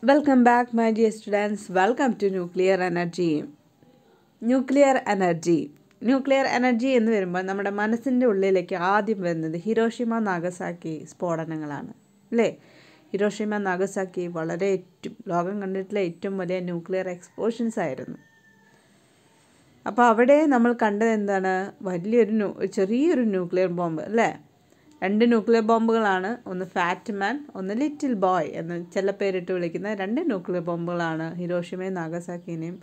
Welcome back, my dear students. Welcome to Nuclear Energy. Nuclear energy എന്ന് വരുമ്പോൾ നമ്മുടെ മനസ്സിൻ്റെ ഉള്ളിലേക്ക് ആദ്യം വരുന്നത് ഹിരോഷിമ നാഗസാക്കി സ്ഫോടനങ്ങളാണ് അല്ലേ. ഹിരോഷിമ നാഗസാക്കി വളരെ ലോകം കണ്ടിട്ടുള്ള ഏറ്റവും വലിയ ന്യൂക്ലിയർ എക്സ്പ്ലോഷൻസ് ആയിരുന്നു. അപ്പോൾ അവിടെ നമ്മൾ കണ്ടത് എന്താണ്? ചെറിയൊരു ന്യൂക്ലിയർ ബോംബ് അല്ലേ. 2 ന്യൂക്ലിയർ ബോംബുകളാണ്. ഒന്ന് ഫാറ്റ് മാൻ, ഒന്ന് ലിറ്റിൽ ബോയ് എന്ന് ചില പേരിട്ട് വിളിക്കുന്ന 2 ന്യൂക്ലിയർ ബോംബുകളാണ് ഹിരോഷിമയും നാഗസാക്കിനെയും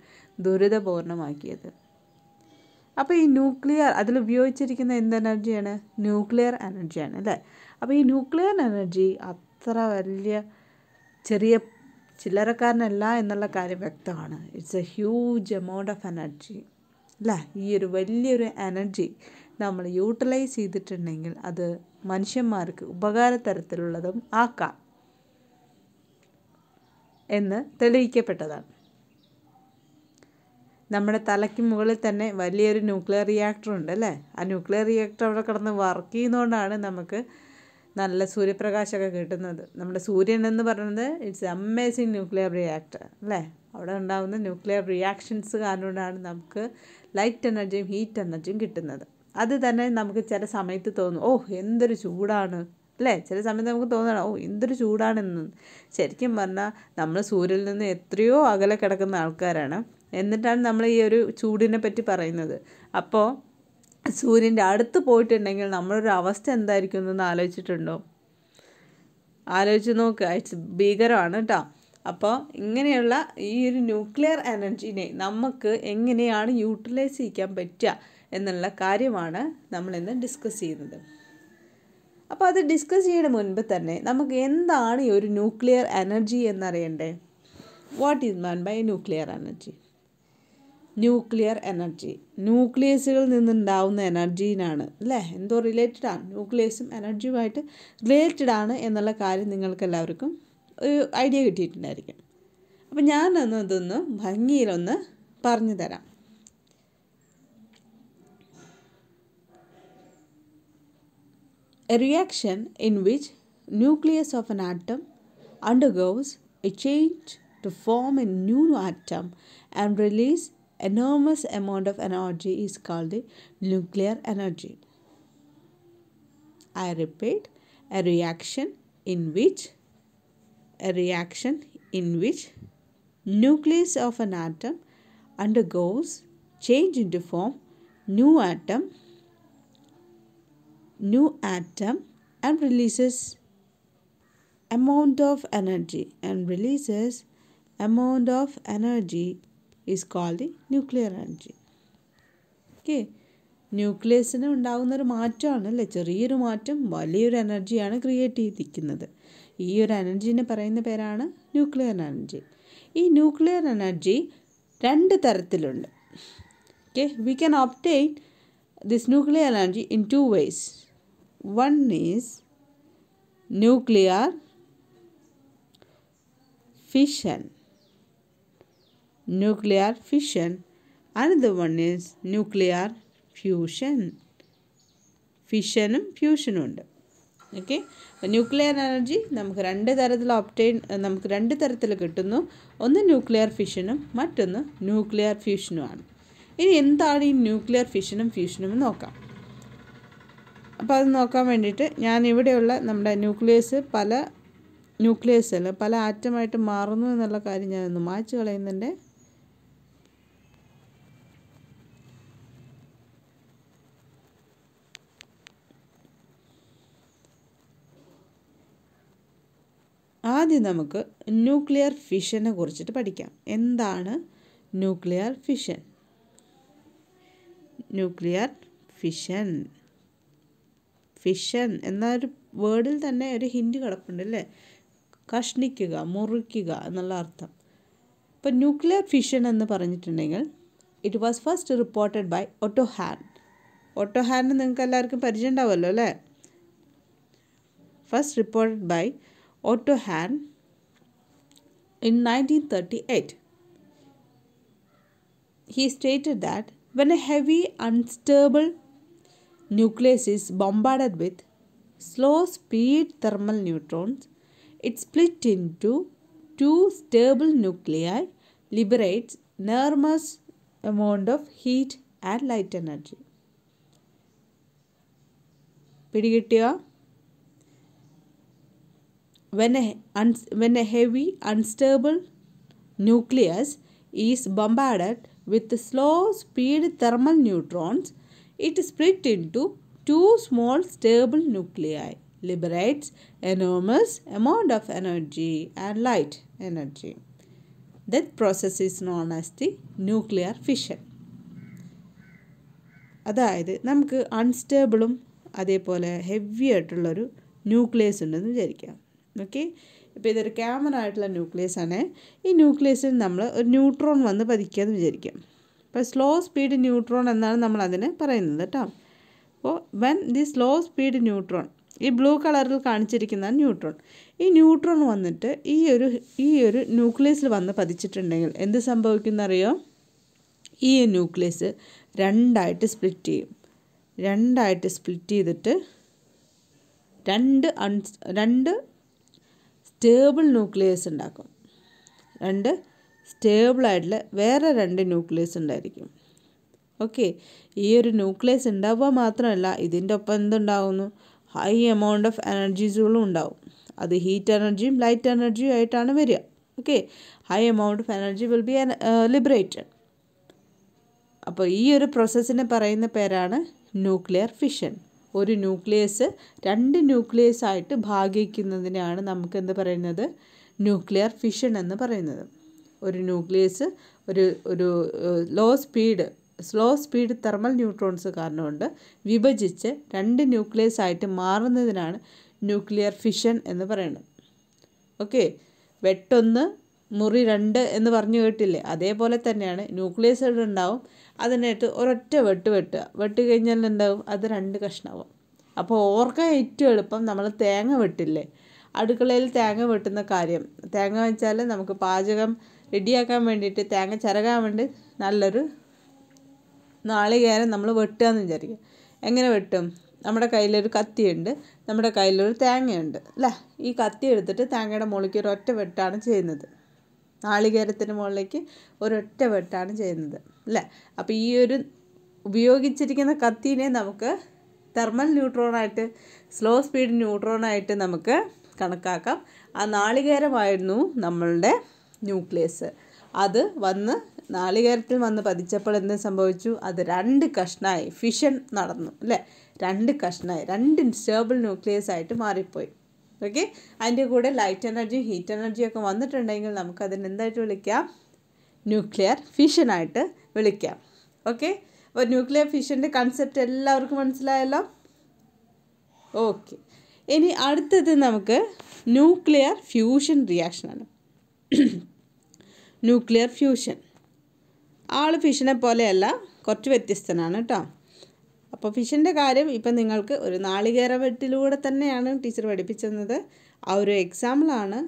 ദുരിതപൂർണ്ണമാക്കിയത്. അപ്പോൾ ഈ അതിൽ ഉപയോഗിച്ചിരിക്കുന്ന എന്ത് എനർജിയാണ്? ന്യൂക്ലിയർ എനർജിയാണ് അല്ലേ. അപ്പോൾ ഈ ന്യൂക്ലിയർ എനർജി അത്ര വലിയ ചെറിയ ചില്ലറക്കാരനല്ല എന്നുള്ള കാര്യം വ്യക്തമാണ്. It's A huge amount of energy അല്ലേ. ഈ ഒരു വലിയൊരു എനർജി നമ്മൾ യൂട്ടിലൈസ് ചെയ്തിട്ടുണ്ടെങ്കിൽ അത് മനുഷ്യന്മാർക്ക് ഉപകാരതരത്തിലുള്ളതും ആക്കാം എന്ന് തെളിയിക്കപ്പെട്ടതാണ്. നമ്മുടെ തലയ്ക്ക് മുകളിൽ തന്നെ വലിയൊരു ന്യൂക്ലിയർ റിയാക്ടർ ഉണ്ട് അല്ലേ. ആ ന്യൂക്ലിയർ റിയാക്ടർ അവിടെ കിടന്ന് വർക്ക് ചെയ്യുന്നതുകൊണ്ടാണ് നമുക്ക് നല്ല സൂര്യപ്രകാശമൊക്കെ കിട്ടുന്നത്. നമ്മുടെ സൂര്യൻ എന്ന് പറയുന്നത് ഇറ്റ്സ് അമേസിങ് ന്യൂക്ലിയർ റിയാക്ടർ അല്ലേ. അവിടെ ഉണ്ടാകുന്ന ന്യൂക്ലിയർ റിയാക്ഷൻസ് കാരണമാണ് നമുക്ക് ലൈറ്റ് എനർജിയും ഹീറ്റ് എനർജിയും കിട്ടുന്നത്. അത് തന്നെ നമുക്ക് ചില സമയത്ത് തോന്നും, എന്തൊരു ചൂടാണ് അല്ലേ. ചില സമയത്ത് നമുക്ക് തോന്നണം, എന്തൊരു ചൂടാണെന്ന്. ശരിക്കും പറഞ്ഞാൽ നമ്മൾ സൂര്യനിൽ നിന്ന് എത്രയോ അകലെ കിടക്കുന്ന ആൾക്കാരാണ്. എന്നിട്ടാണ് നമ്മൾ ഈ ഒരു ചൂടിനെ പറ്റി പറയുന്നത്. അപ്പോൾ സൂര്യൻ്റെ അടുത്ത് പോയിട്ടുണ്ടെങ്കിൽ നമ്മളൊരു അവസ്ഥ എന്തായിരിക്കും എന്നൊന്ന് ആലോചിച്ചിട്ടുണ്ടോ? ആലോചിച്ച് നോക്കുക. ഇറ്റ്സ് ഭീകരമാണ് കേട്ടോ. അപ്പോൾ ഇങ്ങനെയുള്ള ഈ ഒരു ന്യൂക്ലിയർ എനർജീനെ നമുക്ക് എങ്ങനെയാണ് യൂട്ടിലൈസ് ചെയ്യാൻ പറ്റുക എന്നുള്ള കാര്യമാണ് നമ്മളിന്ന് ഡിസ്കസ് ചെയ്യുന്നത്. അപ്പോൾ അത് ഡിസ്കസ് ചെയ്യുന്ന മുൻപ് തന്നെ നമുക്ക് എന്താണ് ഈ ഒരു ന്യൂക്ലിയർ എനർജി എന്നറിയണ്ടേ? What is mean by nuclear energy? Nuclear energy ന്യൂക്ലിയസുകളിൽ നിന്നുണ്ടാവുന്ന എനർജീനാണ് അല്ലേ. എന്തോ റിലേറ്റഡ് ആണ്, ന്യൂക്ലിയസും എനർജിയുമായിട്ട് റിലേറ്റഡ് ആണ് എന്നുള്ള കാര്യം നിങ്ങൾക്ക് എല്ലാവർക്കും ഒരു ഐഡിയ കിട്ടിയിട്ടുണ്ടായിരിക്കും. അപ്പം ഇതൊന്ന് ഭംഗിയിലൊന്ന് പറഞ്ഞു തരാം. A reaction in which nucleus of an atom undergoes a change to form a new atom and release enormous amount of energy is called the nuclear energy. I repeat, a reaction in which nucleus of an atom undergoes change into form new atom and releases amount of energy is called the nuclear energy. Okay, ന്യൂക്ലിയസിന് ഉണ്ടാകുന്നൊരു മാറ്റമാണ് അല്ലേ. ചെറിയൊരു മാറ്റം വലിയൊരു എനർജിയാണ് create ചെയ്തിരിക്കുന്നത്. ഈ ഒരു എനർജീനെ പറയുന്ന പേരാണ് ന്യൂക്ലിയർ എനർജി. ഈ ന്യൂക്ലിയർ എനർജി 2 തരത്തിലുണ്ട്. Okay, we can obtain this nuclear energy in 2 ways. One is nuclear fission. Another one is nuclear fusion. ഫിഷനും ഫ്യൂഷനും ഉണ്ട്. ഓക്കെ, അപ്പോൾ ന്യൂക്ലിയർ എനർജി നമുക്ക് 2 തരത്തിൽ കിട്ടുന്നു. ഒന്ന് ന്യൂക്ലിയർ ഫിഷനും മറ്റൊന്ന് ന്യൂക്ലിയർ ഫ്യൂഷനുമാണ്. ഇനി എന്താണ് ഈ ന്യൂക്ലിയർ ഫിഷനും ഫ്യൂഷനും നോക്കാം. അപ്പോൾ അത് നോക്കാൻ വേണ്ടിയിട്ട് ഞാനിവിടെയുള്ള നമ്മുടെ പല ആറ്റമായിട്ട് മാറുന്നു എന്നുള്ള കാര്യം ഞാനൊന്ന് മായ്ച്ച് കളയുന്നുണ്ട്. ആദ്യം നമുക്ക് ന്യൂക്ലിയർ ഫിഷനെ കുറിച്ചിട്ട് പഠിക്കാം. എന്താണ് ന്യൂക്ലിയർ ഫിഷൻ? ഫിഷൻ എന്നൊരു വേർഡിൽ തന്നെ ഒരു ഹിൻഡ് കിടപ്പുണ്ട് അല്ലേ. കഷ്ണിക്കുക, മുറിക്കുക എന്നുള്ള അർത്ഥം. ഇപ്പോൾ ന്യൂക്ലിയർ ഫിഷൻ എന്ന് പറഞ്ഞിട്ടുണ്ടെങ്കിൽ it was first reported by Otto Hahn നിങ്ങൾക്ക് എല്ലാവർക്കും പരിചയം ഉണ്ടാവുമല്ലോ അല്ലേ. First reported by Otto Hahn in 1938. He stated that when a heavy unstable nucleus is bombarded with slow speed thermal neutrons, it split into two stable nuclei liberates enormous amount of heat and light energy. പിടികിട്ടിയോ? When a heavy unstable nucleus is bombarded with slow speed thermal neutrons, it splits into two small stable nuclei, liberates enormous amount of energy and light energy. That process is known as the nuclear fission. അതായത് നമുക്ക് അൺസ്റ്റേബിളും അതേപോലെ heavy ആയിട്ടുള്ളൊരു nucleus ഉണ്ടെന്ന് വിചാരിക്കാം. Okay, ഇപ്പോൾ ഇതൊരു common ആയിട്ടുള്ള nucleus ആണ്. ഈ ന്യൂക്ലിയസിൽ നമ്മൾ ഒരു ന്യൂട്രോൺ വന്ന് പതിക്കുകയെന്ന് വിചാരിക്കാം. അപ്പോൾ സ്ലോ സ്പീഡ് ന്യൂട്രോൺ എന്നാണ് നമ്മൾ അതിനെ പറയുന്നത് കേട്ടോ. അപ്പോൾ when the slow speed neutron, ഈ ബ്ലൂ കളറിൽ കാണിച്ചിരിക്കുന്ന ന്യൂട്രോൺ, ഈ ന്യൂട്രോൺ വന്നിട്ട് ഈ ഒരു ന്യൂക്ലിയസിൽ വന്ന് പതിച്ചിട്ടുണ്ടെങ്കിൽ എന്ത് സംഭവിക്കുന്നറിയോ? ഈ ന്യൂക്ലിയസ് രണ്ടായിട്ട് സ്പ്ലിറ്റ് ചെയ്യും. രണ്ടായിട്ട് സ്പ്ലിറ്റ് ചെയ്തിട്ട് രണ്ട് സ്റ്റേബിൾ ന്യൂക്ലിയസ് ഉണ്ടാക്കും. രണ്ട് സ്റ്റേബിളായിട്ടുള്ള വേറെ രണ്ട് ന്യൂക്ലിയസ് ഉണ്ടായിരിക്കും. ഓക്കെ, ഈ ഒരു ന്യൂക്ലിയസ് ഉണ്ടാവുക മാത്രമല്ല, ഇതിൻ്റെ ഒപ്പം എന്തുണ്ടാവുന്നു? ഹൈ എമൗണ്ട് ഓഫ് എനർജീസുകളും ഉണ്ടാവും. അത് ഹീറ്റ് എനർജിയും ലൈറ്റ് എനർജിയും ആയിട്ടാണ് വരിക. Okay, high amount of energy will be liberated. അപ്പോൾ ഈ ഒരു പ്രോസസ്സിനെ പറയുന്ന പേരാണ് ന്യൂക്ലിയർ ഫിഷൻ. ഒരു ന്യൂക്ലിയസ് രണ്ട് ന്യൂക്ലിയസ് ആയിട്ട് ഭാഗിക്കുന്നതിനാണ് നമുക്ക് എന്ത് പറയുന്നത്? ന്യൂക്ലിയർ ഫിഷൻ എന്ന് പറയുന്നത്. ഒരു ന്യൂക്ലിയസ് ഒരു സ്ലോ സ്പീഡ് തെർമൽ ന്യൂട്രോൺസ് കാരണം കൊണ്ട് വിഭജിച്ച് രണ്ട് ന്യൂക്ലിയസ് ആയിട്ട് മാറുന്നതിനാണ് ന്യൂക്ലിയർ ഫിഷൻ എന്ന് പറയുന്നത്. ഓക്കെ, വെട്ടൊന്ന് മുറി രണ്ട് എന്ന് പറഞ്ഞു കേട്ടില്ലേ? അതേപോലെ തന്നെയാണ് ന്യൂക്ലിയസ് ഉണ്ടാവും, അതിനായിട്ട് ഒരൊറ്റ വെട്ട് കഴിഞ്ഞാൽ എന്താവും? അത് രണ്ട് കഷ്ണമാവും. അപ്പോൾ ഓർക്കാൻ ഏറ്റവും എളുപ്പം നമ്മൾ തേങ്ങ വെട്ടില്ലേ? അടുക്കളയിൽ തേങ്ങ വെട്ടുന്ന കാര്യം. തേങ്ങ വെച്ചാൽ നമുക്ക് പാചകം റെഡിയാക്കാൻ വേണ്ടിയിട്ട് തേങ്ങ ചിരകാൻ വേണ്ടി നല്ലൊരു നാളികേരം നമ്മൾ വെട്ടുക എന്ന് വിചാരിക്കും. എങ്ങനെ വെട്ടും? നമ്മുടെ കയ്യിലൊരു കത്തിയുണ്ട്, നമ്മുടെ കയ്യിലൊരു തേങ്ങയുണ്ട് അല്ലേ? ഈ കത്തി എടുത്തിട്ട് തേങ്ങയുടെ മുകളിലേക്ക് ഒരൊറ്റ വെട്ടാണ് ചെയ്യുന്നത്. നാളികേരത്തിന് മുകളിലേക്ക് ഒരൊറ്റ വെട്ടാണ് ചെയ്യുന്നത് അല്ലേ? അപ്പോൾ ഈ ഒരു ഉപയോഗിച്ചിരിക്കുന്ന കത്തീനെ നമുക്ക് തെർമൽ ന്യൂട്രോണായിട്ട്, സ്ലോ സ്പീഡ് ന്യൂട്രോണായിട്ട് നമുക്ക് കണക്കാക്കാം. ആ നാളികേരമായിരുന്നു നമ്മളുടെ ന്യൂക്ലിയസ്. അത് നാളികേരത്തിൽ വന്ന് പതിച്ചപ്പോൾ എന്ത് സംഭവിച്ചു? അത് രണ്ട് കഷ്ണമായി, ഫിഷൻ നടന്നു അല്ലേ? രണ്ട് കഷ്ണമായി, രണ്ട് സ്റ്റേബിൾ ന്യൂക്ലിയസ് ആയിട്ട് മാറിപ്പോയി. ഓക്കെ, അതിൻ്റെ കൂടെ ലൈറ്റ് എനർജി ഹീറ്റ് എനർജി ഒക്കെ വന്നിട്ടുണ്ടെങ്കിൽ നമുക്കതിന് എന്തായിട്ട് വിളിക്കാം? ന്യൂക്ലിയർ ഫിഷനായിട്ട് വിളിക്കാം. ഓക്കെ, അപ്പോൾ ന്യൂക്ലിയർ ഫിഷൻ്റെ കൺസെപ്റ്റ് എല്ലാവർക്കും മനസ്സിലായല്ലോ? ഓക്കെ, ഇനി അടുത്തത് നമുക്ക് ന്യൂക്ലിയർ ഫ്യൂഷൻ റിയാക്ഷനാണ്. ന്യൂക്ലിയർ ഫ്യൂഷൻ ആൾ ഫിഷനെ പോലെയല്ല, കുറച്ച് വ്യത്യസ്തനാണ് കേട്ടോ. അപ്പോൾ ഫിഷൻ്റെ കാര്യം ഇപ്പം നിങ്ങൾക്ക് ഒരു നാളികേര വെട്ടിലൂടെ തന്നെയാണ് ടീച്ചർ പഠിപ്പിച്ചത്. ആ ഒരു എക്സാമ്പിളാണ്,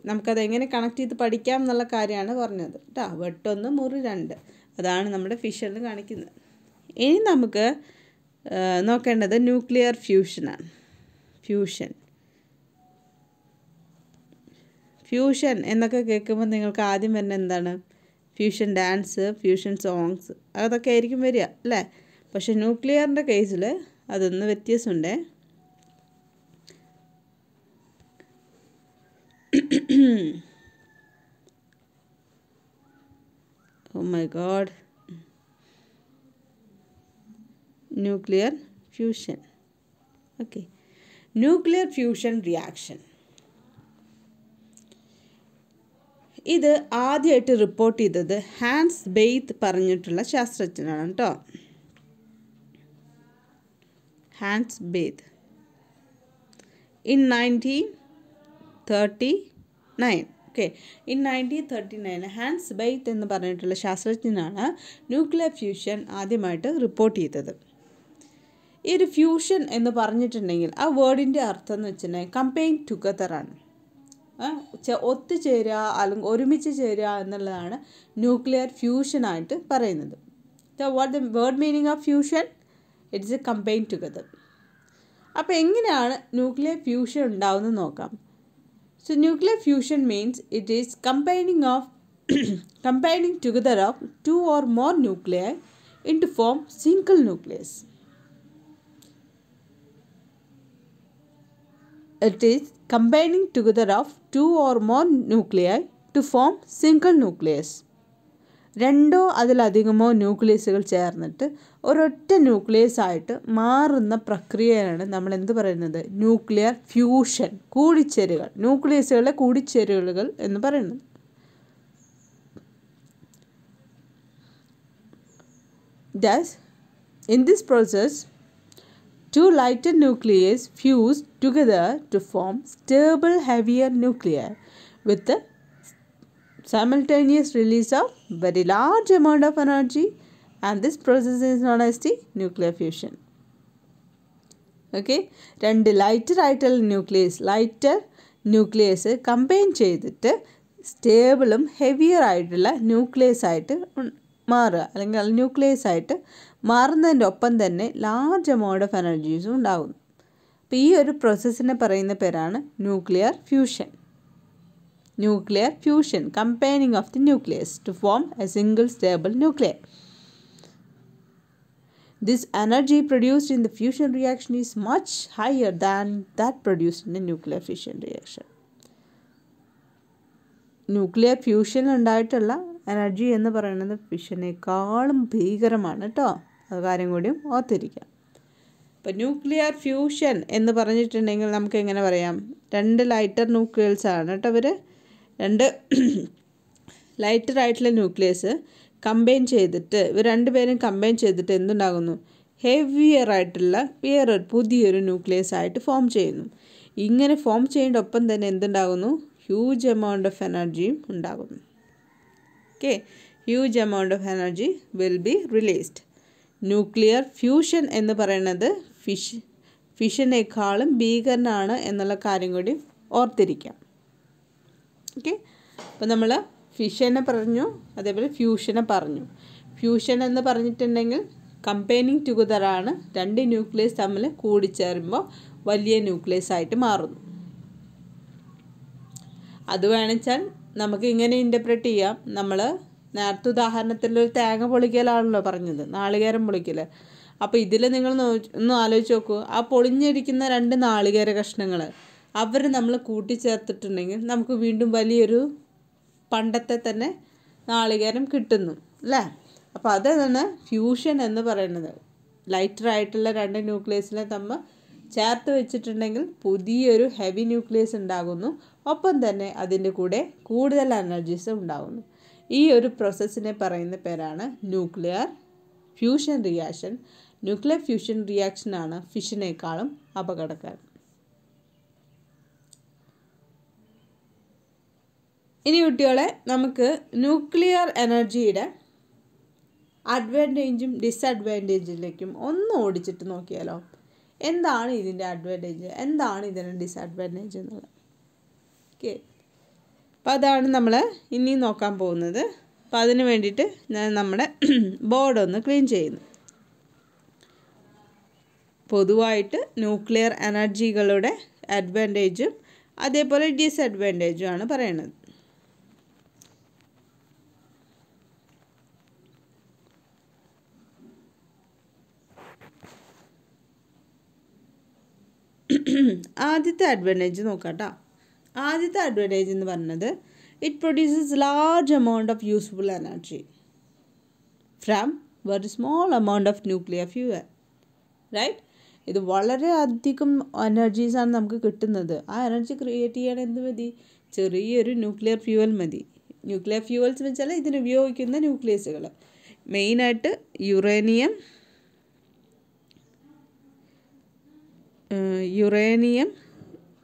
നമുക്കത് എങ്ങനെ കണക്ട് ചെയ്ത് പഠിക്കാം എന്നുള്ള കാര്യമാണ് പറഞ്ഞത് കേട്ടോ. വെട്ടൊന്ന് മുറി രണ്ട്, അതാണ് നമ്മുടെ ഫിഷനിൽ കാണിക്കുന്നത്. ഇനി നമുക്ക് നോക്കേണ്ടത് ന്യൂക്ലിയർ ഫ്യൂഷനാണ്. ഫ്യൂഷൻ എന്നൊക്കെ കേൾക്കുമ്പോൾ നിങ്ങൾക്ക് ആദ്യം വരുന്നത് എന്താണ്? ഫ്യൂഷൻ ഡാൻസ്, ഫ്യൂഷൻ സോങ്സ്, അതൊക്കെ ആയിരിക്കും വരിക അല്ലേ? പക്ഷെ ന്യൂക്ലിയറിൻ്റെ കേസിൽ അതൊന്ന് വ്യത്യാസമുണ്ടേ. Oh my God. Nuclear fusion. Okay. Nuclear fusion reaction. ഇത് ആദ്യമായിട്ട് റിപ്പോർട്ട് ചെയ്തത് ഹാൻസ് ബെയ്ത്ത് പറഞ്ഞിട്ടുള്ള ശാസ്ത്രജ്ഞനാണ് കേട്ടോ. Hans Bethe in 1939. Okay, in 1939 Hans Bethe എന്ന് പറഞ്ഞിട്ടുള്ള ശാസ്ത്രജ്ഞനാണ് ന്യൂക്ലിയർ ഫ്യൂഷൻ ആദ്യമായിട്ട് റിപ്പോർട്ട് ചെയ്തത്. ഈ ഒരു ഫ്യൂഷൻ എന്ന് പറഞ്ഞിട്ടുണ്ടെങ്കിൽ ആ വേർഡിൻ്റെ അർത്ഥം എന്ന് വെച്ചിട്ടുണ്ടെങ്കിൽ കമ്പൈൻ ടുഗദറാണ്. ഒത്തുചേരുക അല്ലെങ്കിൽ ഒരുമിച്ച് ചേരുക എന്നുള്ളതാണ് ന്യൂക്ലിയർ ഫ്യൂഷനായിട്ട് പറയുന്നത്. What the word meaning of fusion? It's A combine together. അപ്പോൾ എങ്ങനെയാണ് ന്യൂക്ലിയർ ഫ്യൂഷൻ ഉണ്ടാവുന്നത് നോക്കാം. So nuclear fusion means it is combining together of two or more nuclei into form single nucleus. It is combining together of two or more nuclei to form single nucleus. രണ്ടോ അതിലധികമോ ന്യൂക്ലിയസുകൾ ചേർന്നിട്ട് ഒരൊറ്റ nucleus ആയിട്ട് മാറുന്ന പ്രക്രിയയാണ് നമ്മൾ എന്ത് പറയുന്നത്? ന്യൂക്ലിയർ ഫ്യൂഷൻ, കൂടിച്ചേരുകൾ, ന്യൂക്ലിയസുകളുടെ കൂടിച്ചേരുകൾ എന്ന് പറയുന്നത്. Thus, in this process, two lighter nuclei fuse together to form stable heavier nuclei with the simultaneous release of very large amount of energy, and this process is known as the nuclear fusion. Okay, രണ്ട് lighter ആയിട്ടുള്ള nucleus combine ചെയ്തിട്ട് സ്റ്റേബിളും heavier ആയിട്ടുള്ള nucleus ആയിട്ട് മാറുക, അല്ലെങ്കിൽ nucleus ആയിട്ട് മാറുന്നതിൻ്റെ ഒപ്പം തന്നെ ലാർജ് എമൗണ്ട് ഓഫ് എനർജീസും ഉണ്ടാകുന്നു. അപ്പോൾ ഈ ഒരു പ്രോസസ്സിനെ പറയുന്ന പേരാണ് nuclear fusion. Nuclear fusion, combining of the nucleus to form a single stable nuclei. This energy produced in the fusion reaction is much higher than that produced in the nuclear fission reaction. Nuclear fusion ഉണ്ടായിട്ടുള്ള energy എന്ന് പറയുന്നത് ഫിഷനേക്കാളും ഭീകരമാണ് കേട്ടോ. അത് കാര്യം കൂടിയും ഓർത്തിരിക്കാം. ഇപ്പോൾ nuclear fusion എന്ന് പറഞ്ഞിട്ടുണ്ടെങ്കിൽ നമുക്ക് എങ്ങനെ പറയാം? രണ്ട് ലൈറ്റർ ന്യൂക്ലിയസ് ആണ് കേട്ടോ. അവർ രണ്ട് ലൈറ്റർ ആയിട്ടുള്ള ന്യൂക്ലിയസ് കമ്പൈൻ ചെയ്തിട്ട്, ഇവർ രണ്ടുപേരും കമ്പൈൻ ചെയ്തിട്ട് എന്തുണ്ടാകുന്നു? ഹെവിയർ ആയിട്ടുള്ള വേറൊരു പുതിയൊരു ന്യൂക്ലിയസ് ആയിട്ട് ഫോം ചെയ്യുന്നു. ഇങ്ങനെ ഫോം ചെയ്യുന്ന ഒപ്പം തന്നെ എന്തുണ്ടാകുന്നു? ഹ്യൂജ് എമൗണ്ട് ഓഫ് എനർജിയും ഉണ്ടാകുന്നു. Okay, huge amount of energy will be released. Nuclear fusion എന്ന് പറയുന്നത് ഫിഷനേക്കാളും ഭീകരനാണ് എന്നുള്ള കാര്യം കൂടി ഓർത്തിരിക്കാം. ഓക്കെ, അപ്പോൾ നമ്മൾ ഫിഷനെ പറഞ്ഞു, അതേപോലെ ഫ്യൂഷനെ പറഞ്ഞു. ഫ്യൂഷൻ എന്ന് പറഞ്ഞിട്ടുണ്ടെങ്കിൽ കമ്പൈനിങ് ടുഗദറാണ്, രണ്ട് ന്യൂക്ലിയസ് തമ്മിൽ കൂടിച്ചേരുമ്പോൾ വലിയ ന്യൂക്ലിയസ് ആയിട്ട് മാറുന്നു. അത് വേണമെച്ചാൽ നമുക്ക് ഇങ്ങനെ ഇൻ്റർപ്രറ്റ് ചെയ്യാം. നമ്മൾ നേരത്തെ ഉദാഹരണത്തിലൊരു തേങ്ങ പൊളിക്കലാണല്ലോ പറഞ്ഞത്, നാളികേരം പൊളിക്കൽ. അപ്പോൾ ഇതിൽ നിങ്ങൾ ഒന്ന് ആലോചിച്ച് നോക്കൂ, ആ പൊളിഞ്ഞിരിക്കുന്ന രണ്ട് നാളികേര കഷ്ണങ്ങൾ അവർ നമ്മൾ കൂട്ടിച്ചേർത്തിട്ടുണ്ടെങ്കിൽ നമുക്ക് വീണ്ടും വലിയൊരു പണ്ടത്തെ തന്നെ നാളികേരം കിട്ടുന്നു അല്ലേ? അപ്പോൾ അതാണ് ഫ്യൂഷൻ എന്ന് പറയുന്നത്. ലൈറ്റർ ആയിട്ടുള്ള രണ്ട് ന്യൂക്ലിയസിനെ തമ്മിൽ ചേർത്ത് വെച്ചിട്ടുണ്ടെങ്കിൽ പുതിയൊരു ഹെവി ന്യൂക്ലിയസ് ഉണ്ടാകുന്നു, ഒപ്പം തന്നെ അതിൻ്റെ കൂടെ കൂടുതൽ എനർജീസ് ഉണ്ടാകുന്നു. ഈ ഒരു പ്രോസസ്സിനെ പറയുന്ന പേരാണ് nuclear fusion reaction. Nuclear fusion റിയാക്ഷനാണ് ഫിഷനേക്കാളും അപകടകരം. ഇനി കുട്ടികളെ, നമുക്ക് ന്യൂക്ലിയർ എനർജിയുടെ അഡ്വാൻറ്റേജും ഡിസഡ്വാൻറ്റേജിലേക്കും ഒന്ന് ഓടിച്ചിട്ട് നോക്കിയാലോ. എന്താണ് ഇതിൻ്റെ അഡ്വാൻറ്റേജ്, എന്താണ് ഇതിൻ്റെ ഡിസഡ്വാൻറ്റേജ് എന്നുള്ളത്. ഓക്കെ, അപ്പോൾ അതാണ് നമ്മൾ ഇനി നോക്കാൻ പോകുന്നത്. അപ്പോൾ അതിന് വേണ്ടിയിട്ട് ഞാൻ നമ്മുടെ ബോർഡൊന്ന് ക്ലീൻ ചെയ്യുന്നു. പൊതുവായിട്ട് ന്യൂക്ലിയർ എനർജികളുടെ അഡ്വാൻറ്റേജും അതേപോലെ ഡിസഡ്വാൻറ്റേജും ആണ് പറയുന്നത്. ആദ്യത്തെ അഡ്വാൻറ്റേജ് നോക്കാം കേട്ടോ. ആദ്യത്തെ അഡ്വാൻറ്റേജ് എന്ന് പറയുന്നത് it produces large amount of useful energy from very small amount of nuclear fuel. Right, ഇത് വളരെ അധികം എനർജീസാണ് നമുക്ക് കിട്ടുന്നത്. ആ എനർജി ക്രിയേറ്റ് ചെയ്യാൻ എന്ത് മതി? ചെറിയൊരു ന്യൂക്ലിയർ ഫ്യൂവൽ മതി. ന്യൂക്ലിയർ ഫ്യൂവൽസ് എന്ന് വെച്ചാൽ ഇതിന് ഉപയോഗിക്കുന്ന ന്യൂക്ലിയസുകൾ മെയിനായിട്ട് യുറേനിയം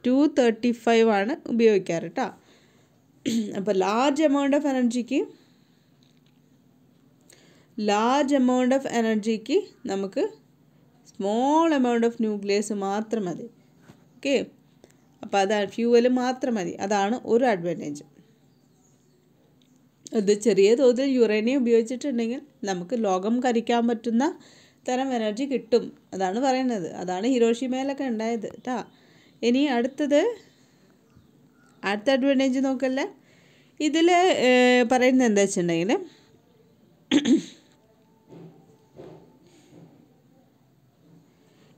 235 ആണ് ഉപയോഗിക്കാറ് കേട്ടോ. അപ്പോൾ ലാർജ് എമൗണ്ട് ഓഫ് എനർജിക്ക് നമുക്ക് സ്മോൾ എമൗണ്ട് ഓഫ് ന്യൂക്ലിയസ് മാത്രം മതി. ഓക്കെ, അപ്പോൾ അതാണ് ഫ്യൂവൽ മാത്രം മതി. അതാണ് ഒരു അഡ്വാൻറ്റേജ്. ഇത് ചെറിയ തോതിൽ യുറേനിയം ഉപയോഗിച്ചിട്ടുണ്ടെങ്കിൽ നമുക്ക് ലോകം കരിക്കാൻ പറ്റുന്ന തരം എനർജി കിട്ടും. അതാണ് പറയുന്നത്. അതാണ് ഹിരോഷിമയിലൊക്കെ ഉണ്ടായത് കേട്ടോ. ഇനി അടുത്തത് അടുത്ത അഡ്വാൻറ്റേജ് നോക്കല്ലേ. ഇതിൽ പറയുന്നത് എന്താ വെച്ചിട്ടുണ്ടെങ്കിൽ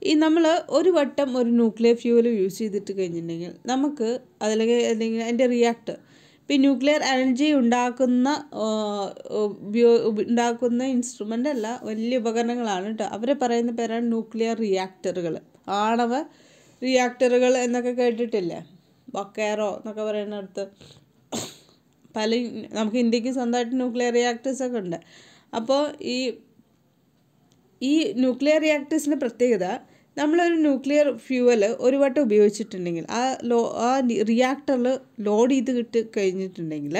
ഈ നമ്മൾ ഒരു വട്ടം ഒരു ന്യൂക്ലിയർ ഫ്യൂവൽ യൂസ് ചെയ്തിട്ട് കഴിഞ്ഞിട്ടുണ്ടെങ്കിൽ നമുക്ക് അല്ലെങ്കിൽ അതിൻ്റെ റിയാക്ടർ ഇപ്പോൾ ഈ ന്യൂക്ലിയർ എനർജി ഉണ്ടാക്കുന്ന ഇൻസ്ട്രുമെൻ്റ് അല്ല, വലിയ ഉപകരണങ്ങളാണ് കേട്ടോ. അവരെ പറയുന്ന പേരാണ് ന്യൂക്ലിയർ റിയാക്ടറുകൾ, ആണവ റിയാക്ടറുകൾ എന്നൊക്കെ കേട്ടിട്ടില്ലേ. ബൊക്കാറോ എന്നൊക്കെ പറയുന്നിടത്ത് നമുക്ക് ഇന്ത്യക്ക് സ്വന്തമായിട്ട് ന്യൂക്ലിയർ റിയാക്ടേഴ്സൊക്കെ ഉണ്ട്. അപ്പോൾ ഈ ന്യൂക്ലിയർ റിയാക്ടേഴ്സിൻ്റെ പ്രത്യേകത, നമ്മളൊരു ന്യൂക്ലിയർ ഫ്യൂവൽ ഒരു വട്ടം ഉപയോഗിച്ചിട്ടുണ്ടെങ്കിൽ ആ റിയാക്ടറിൽ ലോഡ് ചെയ്ത് കഴിഞ്ഞിട്ടുണ്ടെങ്കിൽ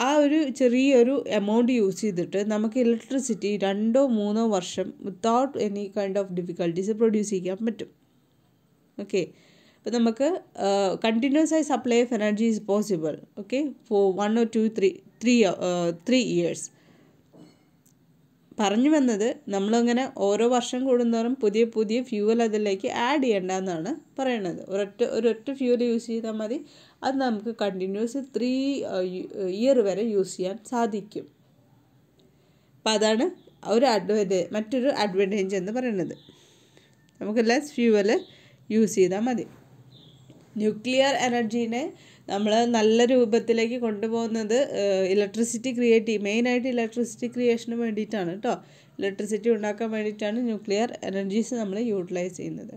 ആ ഒരു ചെറിയൊരു എമൗണ്ട് യൂസ് ചെയ്തിട്ട് നമുക്ക് ഇലക്ട്രിസിറ്റി 2-3 വർഷം without any kind of difficulties produce ചെയ്യാൻ പറ്റും. ഓക്കെ, അപ്പോൾ നമുക്ക് കണ്ടിന്യൂസ് ആയി supply of energy is possible. Okay, for 1 or 2 3 years. പറഞ്ഞു വന്നത്, നമ്മളിങ്ങനെ ഓരോ വർഷം കൂടുന്നവരും പുതിയ പുതിയ ഫ്യൂവൽ അതിലേക്ക് ആഡ് ചെയ്യേണ്ടെന്നാണ് പറയണത്. ഒരൊറ്റ ഫ്യൂവൽ യൂസ് ചെയ്താൽ മതി, അത് നമുക്ക് കണ്ടിന്യൂസ് 3 year വരെ യൂസ് ചെയ്യാൻ സാധിക്കും. അപ്പം അതാണ് മറ്റൊരു അഡ്വാൻറ്റേജ് എന്ന് പറയുന്നത്. നമുക്ക് ലെസ് ഫ്യൂവൽ യൂസ് ചെയ്താൽ മതി. ന്യൂക്ലിയർ എനർജീനെ നമ്മൾ നല്ല രൂപത്തിലേക്ക് കൊണ്ടുപോകുന്നത് ഇലക്ട്രിസിറ്റി മെയിനായിട്ട് ഇലക്ട്രിസിറ്റി ക്രിയേഷന് വേണ്ടിയിട്ടാണ് കേട്ടോ. ഇലക്ട്രിസിറ്റി ഉണ്ടാക്കാൻ വേണ്ടിയിട്ടാണ് ന്യൂക്ലിയർ എനർജീസ് നമ്മൾ യൂട്ടിലൈസ് ചെയ്യുന്നത്.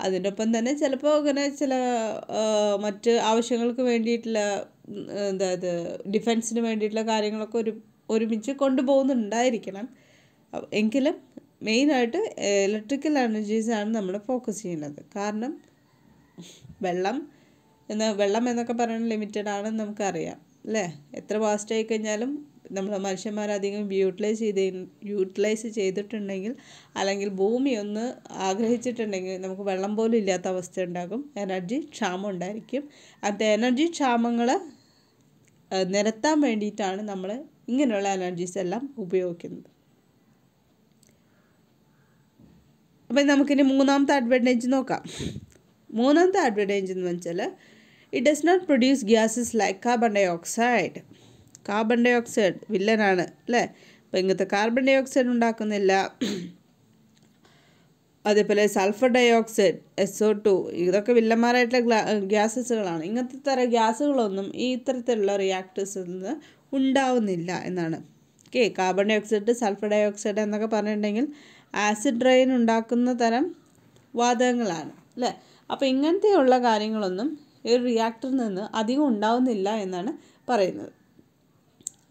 അതിനൊപ്പം തന്നെ ചിലപ്പോൾ ഇങ്ങനെ ചില മറ്റ് ആവശ്യങ്ങൾക്ക് വേണ്ടിയിട്ടുള്ള അതായത് ഡിഫെൻസിന് വേണ്ടിയിട്ടുള്ള കാര്യങ്ങളൊക്കെ ഒരുമിച്ച് കൊണ്ടുപോകുന്നുണ്ടായിരിക്കണം. എങ്കിലും മെയിനായിട്ട് ഇലക്ട്രിക്കൽ എനർജീസാണ് നമ്മൾ ഫോക്കസ് ചെയ്യുന്നത്. കാരണം വെള്ളം എന്നൊക്കെ പറയുന്നത് ലിമിറ്റഡ് ആണെന്ന് നമുക്കറിയാം അല്ലേ. എത്ര ഫാസ്റ്റ് ആയി കഴിഞ്ഞാലും നമ്മൾ മനുഷ്യന്മാരധികം യൂട്ടിലൈസ് ചെയ്തിട്ടുണ്ടെങ്കിൽ, അല്ലെങ്കിൽ ഭൂമി ഒന്ന് ആഗ്രഹിച്ചിട്ടുണ്ടെങ്കിൽ നമുക്ക് വെള്ളം പോലും ഇല്ലാത്ത അവസ്ഥ ഉണ്ടാകും. എനർജി ക്ഷാമം ഉണ്ടായിരിക്കും. അത് എനർജി ക്ഷാമങ്ങൾ നിരത്താൻ വേണ്ടിയിട്ടാണ് നമ്മൾ ഇങ്ങനെയുള്ള എനർജീസ് എല്ലാം ഉപയോഗിക്കുന്നത്. അപ്പം നമുക്കിനി മൂന്നാമത്തെ അഡ്വാൻറ്റേജ് നോക്കാം. മൂന്നാമത്തെ അഡ്വാൻറ്റേജ് എന്ന് വെച്ചാൽ, it does not produce gases like carbon dioxide. Carbon dioxide വില്ലനാണ് അല്ലേ. അപ്പോൾ ഇങ്ങനത്തെ കാർബൺ ഡൈ ഓക്സൈഡ് ഉണ്ടാക്കുന്നില്ല. അതേപോലെ സൾഫർ ഡൈ ഓക്സൈഡ്, SO2, ഇതൊക്കെ വില്ലന്മാരായിട്ടുള്ള ഗ്യാസസുകളാണ്. ഇങ്ങനത്തെ തരം ഗ്യാസുകളൊന്നും ഈ ഇത്തരത്തിലുള്ള റിയാക്ടേഴ്സിൽ നിന്ന് ഉണ്ടാവുന്നില്ല എന്നാണ്. Okay, carbon dioxide, sulphur dioxide എന്നൊക്കെ പറഞ്ഞിട്ടുണ്ടെങ്കിൽ ആസിഡ് റെയിൻ ഉണ്ടാക്കുന്ന തരം വാതകങ്ങളാണ് അല്ലേ. അപ്പോൾ ഇങ്ങനത്തെയുള്ള കാര്യങ്ങളൊന്നും ഈ ഒരു റിയാക്ടറിൽ നിന്ന് അധികം ഉണ്ടാവുന്നില്ല എന്നാണ് പറയുന്നത്.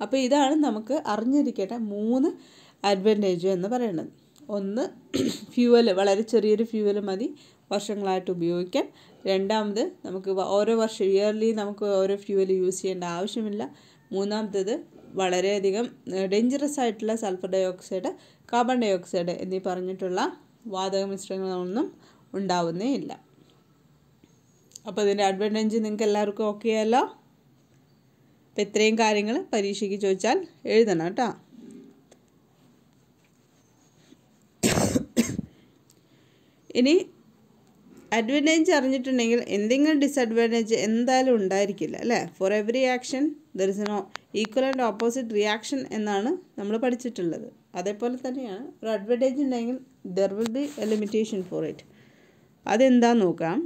അപ്പോൾ ഇതാണ് നമുക്ക് അറിഞ്ഞിരിക്കേണ്ട 3 അഡ്വാൻറ്റേജ് എന്ന് പറയുന്നത്. ഒന്ന്, ഫ്യൂവൽ വളരെ ചെറിയൊരു ഫ്യൂവൽ മതി വർഷങ്ങളായിട്ട് ഉപയോഗിക്കാൻ. രണ്ടാമത്, നമുക്ക് ഓരോ വർഷം ഇയർലി നമുക്ക് ഓരോ ഫ്യൂവൽ യൂസ് ചെയ്യേണ്ട ആവശ്യമില്ല. മൂന്നാമത്തേത്, വളരെയധികം ഡേഞ്ചറസ് ആയിട്ടുള്ള sulphur dioxide, carbon dioxide എന്നീ പറഞ്ഞിട്ടുള്ള വാതക മിശ്രണങ്ങളൊന്നും ഉണ്ടാവുന്നേ ഇല്ല. അപ്പോൾ ഇതിൻ്റെ അഡ്വാൻറ്റേജ് നിങ്ങൾക്ക് എല്ലാവർക്കും ഓക്കെ ആയല്ലോ. അപ്പോൾ ഇത്രയും കാര്യങ്ങൾ പരീക്ഷയ്ക്ക് ചോദിച്ചാൽ എഴുതണം കേട്ടോ. ഇനി അഡ്വാൻറ്റേജ് അറിഞ്ഞിട്ടുണ്ടെങ്കിൽ എന്തെങ്കിലും ഡിസഡ്വാൻറ്റേജ് എന്തായാലും ഉണ്ടായിരിക്കില്ല അല്ലേ. For every action there is no equal and opposite reaction എന്നാണ് നമ്മൾ പഠിച്ചിട്ടുള്ളത്. അതേപോലെ തന്നെയാണ് ഒരു അഡ്വാൻറ്റേജ് ഉണ്ടെങ്കിൽ there will be a limitation for it. അതെന്താന്ന് നോക്കാം.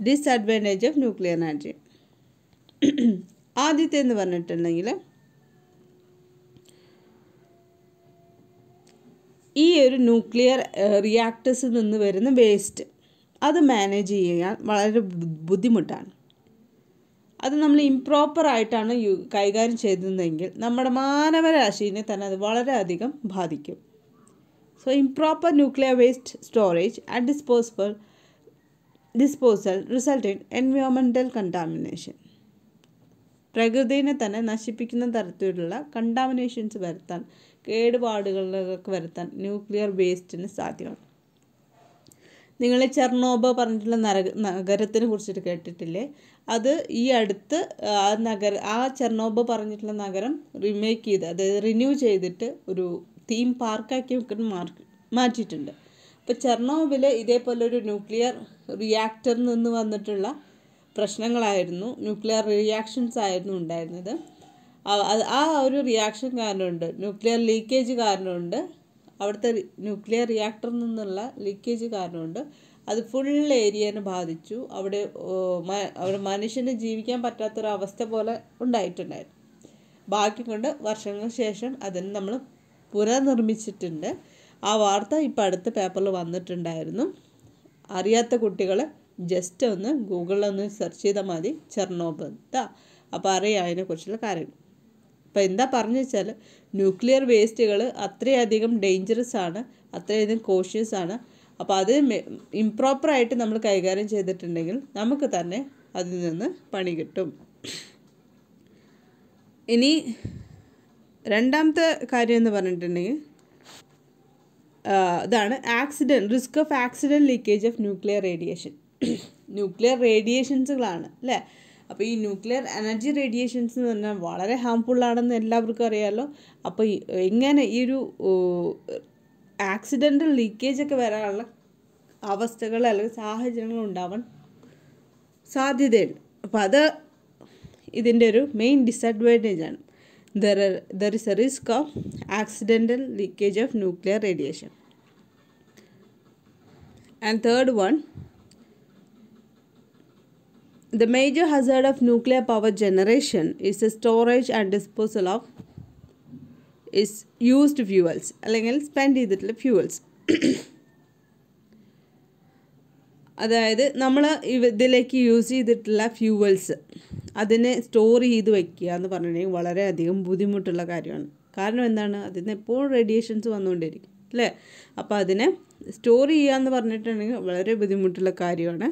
Disadvantage of nuclear energy. ആദ്യത്തെ എന്ന് പറഞ്ഞിട്ടുണ്ടെങ്കിൽ, ഈ ഒരു ന്യൂക്ലിയർ റിയാക്ടേഴ്സിൽ നിന്ന് വരുന്ന വേസ്റ്റ് അത് മാനേജ് ചെയ്യാൻ വളരെ ബുദ്ധിമുട്ടാണ്. അത് നമ്മൾ ഇംപ്രോപ്പറായിട്ടാണ് കൈകാര്യം ചെയ്തതെങ്കിൽ നമ്മുടെ മാനവരാശിനെ തന്നെ അത് വളരെയധികം ബാധിക്കും. So improper nuclear waste storage and disposal result in environmental contamination. പ്രകൃതിനെ തന്നെ നശിപ്പിക്കുന്ന തരത്തിലുള്ള കണ്ടാമിനേഷൻസ് വരുത്താൻ, കേടുപാടുകളിലൊക്കെ വരുത്താൻ ന്യൂക്ലിയർ വേസ്റ്റിന് സാധ്യമാണ്. നിങ്ങൾ ചെർണോബിൽ പറഞ്ഞിട്ടുള്ള നഗരത്തിനെ കുറിച്ചിട്ട് കേട്ടിട്ടില്ലേ? അത് ഈ അടുത്ത് ആ ചെർണോബിൽ പറഞ്ഞിട്ടുള്ള നഗരം റിമേക്ക് ചെയ്ത്, അതായത് റിന്യൂ ചെയ്തിട്ട് ഒരു തീം പാർക്കാക്കി മാറ്റിയിട്ടുണ്ട്. ഇപ്പോൾ ചെർണോബിൽ ഇതേപോലെ ഒരു ന്യൂക്ലിയർ റിയാക്ടറിൽ നിന്ന് വന്നിട്ടുള്ള പ്രശ്നങ്ങളായിരുന്നു, ന്യൂക്ലിയർ റിയാക്ഷൻസ് ആയിരുന്നു ഉണ്ടായിരുന്നത്. ആ ഒരു റിയാക്ഷൻ കാരണമുണ്ട്, ന്യൂക്ലിയർ ലീക്കേജ് കാരണമുണ്ട്, അവിടുത്തെ ന്യൂക്ലിയർ റിയാക്ടറിൽ നിന്നുള്ള ലീക്കേജ് കാരണമുണ്ട്. അത് ഫുൾ ഏരിയനെ ബാധിച്ചു. അവിടെ മനുഷ്യന് ജീവിക്കാൻ പറ്റാത്തൊരവസ്ഥ പോലെ ഉണ്ടായിട്ടുണ്ടായിരുന്നു. ബാക്കി കൊണ്ട് വർഷങ്ങൾക്ക് ശേഷം അതിന് നമ്മൾ പുനർനിർമ്മിച്ചിട്ടുണ്ട്. ആ വാർത്ത ഇപ്പോൾ അടുത്ത പേപ്പറിൽ വന്നിട്ടുണ്ടായിരുന്നു. അറിയാത്ത കുട്ടികൾ ജസ്റ്റ് ഒന്ന് ഗൂഗിളിലൊന്ന് സെർച്ച് ചെയ്താൽ മതി, ചെർണോബിൽ. അപ്പോൾ അറിയാം അതിനെക്കുറിച്ചുള്ള കാര്യങ്ങൾ. അപ്പോൾ എന്താ പറഞ്ഞു വെച്ചാൽ, ന്യൂക്ലിയർ വേസ്റ്റുകൾ അത്രയധികം ഡേഞ്ചറസ് ആണ്, അത്രയധികം കോഷ്യസ് ആണ്. അപ്പോൾ അത് ഇംപ്രോപ്പറായിട്ട് നമ്മൾ കൈകാര്യം ചെയ്തിട്ടുണ്ടെങ്കിൽ നമുക്ക് തന്നെ അതിൽ നിന്ന് പണി കിട്ടും. ഇനി രണ്ടാമത്തെ കാര്യം എന്ന് പറഞ്ഞിട്ടുണ്ടെങ്കിൽ ഇതാണ് risk of accident leakage of nuclear radiation. Nuclear റേഡിയേഷൻസുകളാണ് അല്ലേ. അപ്പോൾ ഈ ന്യൂക്ലിയർ എനർജി റേഡിയേഷൻസ് എന്ന് പറഞ്ഞാൽ വളരെ ഹാംഫുള്ളാണെന്ന് എല്ലാവർക്കും അറിയാമല്ലോ. അപ്പോൾ എങ്ങനെ ഈ ഒരു ആക്സിഡൻ്റൽ ലീക്കേജൊക്കെ വരാനുള്ള അവസ്ഥകൾ അല്ലെങ്കിൽ സാഹചര്യങ്ങൾ ഉണ്ടാവാൻ സാധ്യതയുണ്ട്. അപ്പോൾ അത് ഇതിൻ്റെ ഒരു മെയിൻ ഡിസഡ്വാൻറ്റേജ് ആണ്. There is a risk of accidental leakage of nuclear radiation. And third one, the major hazard of nuclear power generation is the storage and disposal of used fuels, അല്ലെങ്കിൽ സ്പെൻഡ് ചെയ്തിട്ടുള്ള fuels. അതായത് നമ്മൾ ഇതിലേക്ക് use ചെയ്തിട്ടുള്ള fuels അതിനെ store ചെയ്ത് വയ്ക്കുക എന്ന് പറഞ്ഞിട്ടുണ്ടെങ്കിൽ വളരെയധികം ബുദ്ധിമുട്ടുള്ള കാര്യമാണ്. കാരണം എന്താണ്, അതിൽ നിന്ന് എപ്പോഴും റേഡിയേഷൻസ് വന്നുകൊണ്ടിരിക്കും അല്ലേ. അപ്പോൾ അതിനെ സ്റ്റോർ ചെയ്യുക എന്ന് പറഞ്ഞിട്ടുണ്ടെങ്കിൽ വളരെ ബുദ്ധിമുട്ടുള്ള കാര്യമാണ്.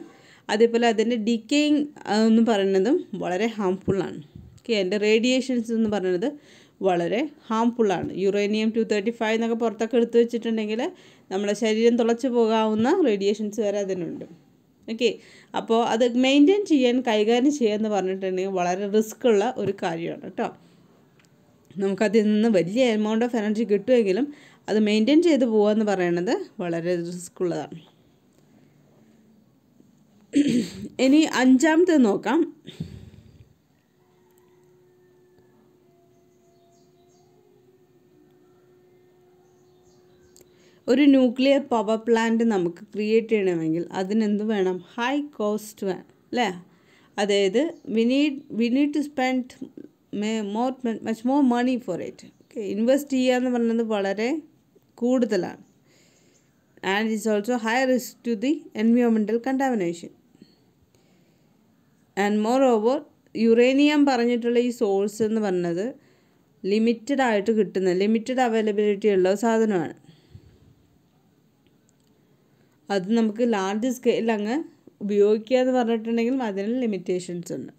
അതേപോലെ അതിൻ്റെ ഡിക്കേയിങ് എന്ന് പറയുന്നതും വളരെ ഹാംഫുള്ളാണ്. അതിൻ്റെ റേഡിയേഷൻസ് എന്ന് പറയുന്നത് വളരെ ഹാംഫുള്ളാണ്. യുറേനിയം 235 എന്നൊക്കെ പുറത്തൊക്കെ എടുത്തു വെച്ചിട്ടുണ്ടെങ്കിൽ നമ്മുടെ ശരീരം തുളച്ചു പോകാവുന്ന റേഡിയേഷൻസ് വരെ അതിനുണ്ട്. അപ്പോൾ അത് മെയിൻറ്റെയിൻ ചെയ്യാൻ, കൈകാര്യം ചെയ്യുക എന്ന് പറഞ്ഞിട്ടുണ്ടെങ്കിൽ വളരെ റിസ്ക് ഉള്ള ഒരു കാര്യമാണ് കേട്ടോ. നമുക്കതിൽ നിന്ന് വലിയ എമൗണ്ട് ഓഫ് എനർജി കിട്ടുമെങ്കിലും അത് മെയിൻറ്റെയിൻ ചെയ്ത് പോകുക എന്ന് പറയുന്നത് വളരെ റിസ്ക് ഉള്ളതാണ്. ഇനി അഞ്ചാമത്തെ നോക്കാം. ഒരു ന്യൂക്ലിയർ പവർ പ്ലാന്റ് നമുക്ക് ക്രിയേറ്റ് ചെയ്യണമെങ്കിൽ അതിനെന്ത് വേണം, ഹൈ കോസ്റ്റ് വേണം അല്ലേ. അതായത് we need to spend much more money for it. Invest ചെയ്യുക എന്ന് പറയുന്നത് വളരെ കൂടുതലാണ്. And it's also high risk to the environmental contamination. And moreover uranium പറഞ്ഞിട്ടുള്ള ഈ സോഴ്സ് എന്ന് പറയുന്നത് ലിമിറ്റഡ് ആയിട്ട് കിട്ടുന്ന, ലിമിറ്റഡ് അവൈലബിലിറ്റി ഉള്ള സാധനമാണ്. അത് നമുക്ക് ലാർജ് സ്കെയിൽ അങ്ങ് ഉപയോഗിക്കുക എന്ന് പറഞ്ഞിട്ടുണ്ടെങ്കിൽ അതിന് ലിമിറ്റേഷൻസ് ഉണ്ട്.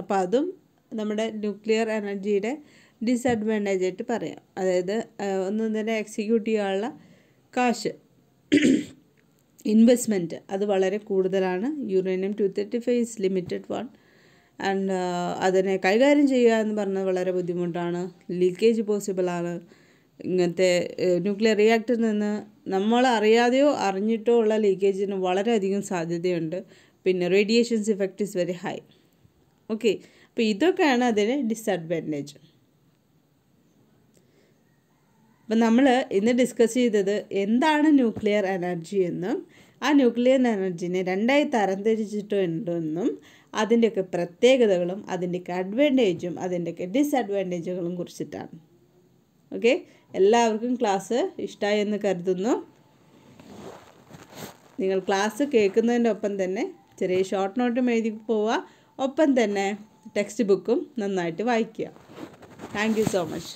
അപ്പോൾ അതും നമ്മുടെ ന്യൂക്ലിയർ എനർജിയുടെ ഡിസഡ്വാൻറ്റേജ് ആയിട്ട് പറയാം. അതായത് ഒന്നും തന്നെ എക്സിക്യൂട്ട് ചെയ്യാനുള്ള കാശ്, ഇൻവെസ്റ്റ്മെൻറ്റ് അത് വളരെ കൂടുതലാണ്. Uranium 235 is limited one. And അതിനെ കൈകാര്യം ചെയ്യുക എന്ന് പറഞ്ഞത് വളരെ ബുദ്ധിമുട്ടാണ്. ലീക്കേജ് പോസിബിളാണ്. ഇങ്ങനത്തെ ന്യൂക്ലിയർ റിയാക്ടറിൽ നിന്ന് നമ്മൾ അറിയാതെയോ അറിഞ്ഞിട്ടോ ഉള്ള ലീക്കേജിന് വളരെയധികം സാധ്യതയുണ്ട്. പിന്നെ radiations effect is very high. അപ്പോൾ ഇതൊക്കെയാണ് അതിന് ഡിസഡ്വാൻറ്റേജ്. അപ്പം നമ്മൾ ഇന്ന് ഡിസ്കസ് ചെയ്തത് എന്താണ് ന്യൂക്ലിയർ എനർജി എന്നും ആ ന്യൂക്ലിയർ എനർജിനെ രണ്ടായി തരംതിരിച്ചിട്ടുണ്ടെന്നും അതിൻ്റെയൊക്കെ പ്രത്യേകതകളും അതിൻ്റെയൊക്കെ അഡ്വാൻറ്റേജും അതിൻ്റെയൊക്കെ ഡിസഡ്വാൻറ്റേജുകളും കുറിച്ചിട്ടാണ്. എല്ലാവർക്കും ക്ലാസ് ഇഷ്ടമായി എന്ന് കരുതുന്നു. നിങ്ങൾ ക്ലാസ് കേൾക്കുന്നതിൻ്റെ ഒപ്പം തന്നെ ചെറിയ ഷോർട്ട് നോട്ടും എഴുതി പോവുക. ഒപ്പം തന്നെ ടെക്സ്റ്റ് ബുക്കും നന്നായിട്ട് വായിക്കുക. Thank you so much.